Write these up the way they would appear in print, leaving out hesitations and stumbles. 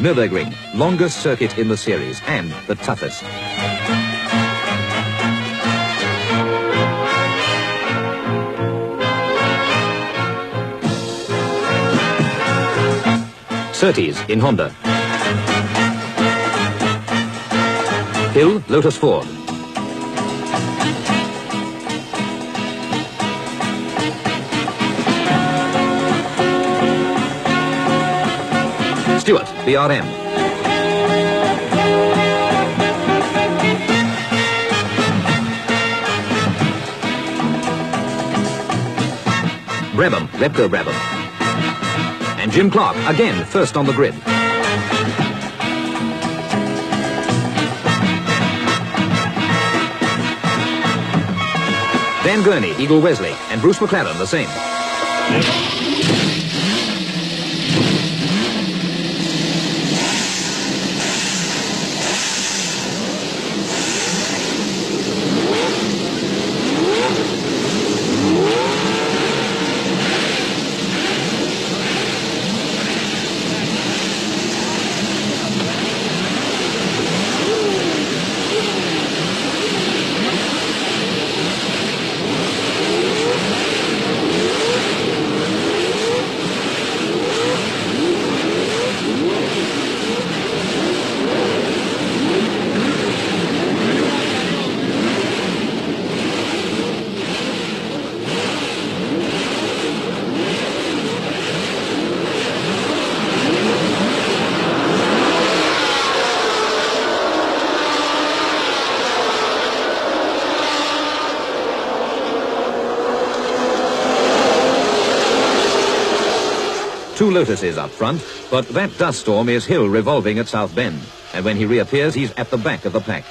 Nürburgring, longest circuit in the series and the toughest. Surtees in Honda. Hill, Lotus Ford. Stewart, BRM. Brabham, Repco Brabham. And Jim Clark, again, first on the grid. Dan Gurney, Eagle Wesley, and Bruce McLaren the same. Two Lotuses up front, but that dust storm is Hill revolving at South Bend. And when he reappears, he's at the back of the pack.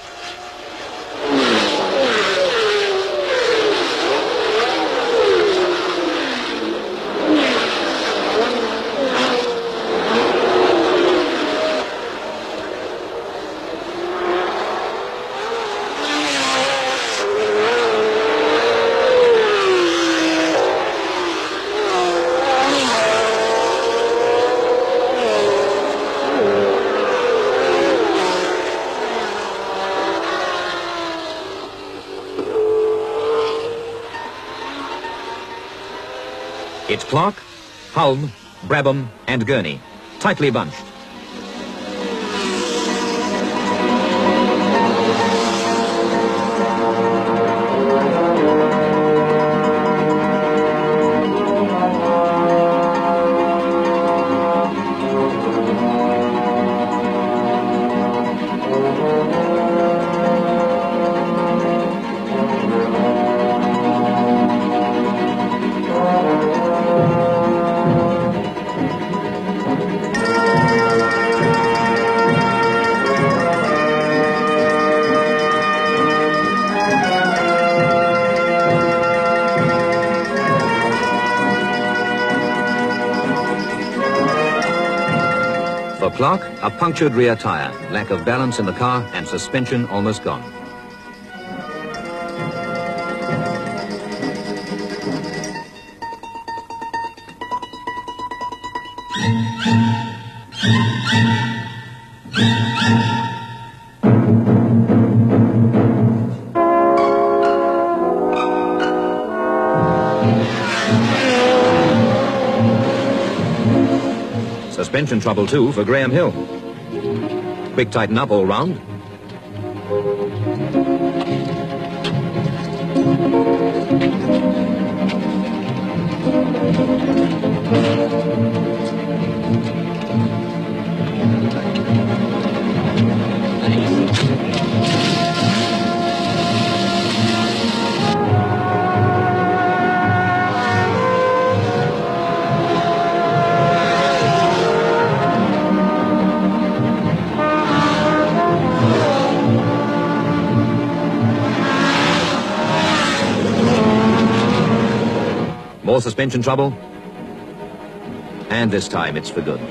It's Clark, Hulme, Brabham, and Gurney, tightly bunched. For Clark, a punctured rear tire, lack of balance in the car, and suspension almost gone. Suspension trouble, too, for Graham Hill. Quick tighten up all round. More suspension trouble. And this time it's for good.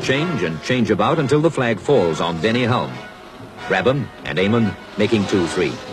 change and change about until the flag falls on Denny Hulme. Brabham and Eamon making 2-3.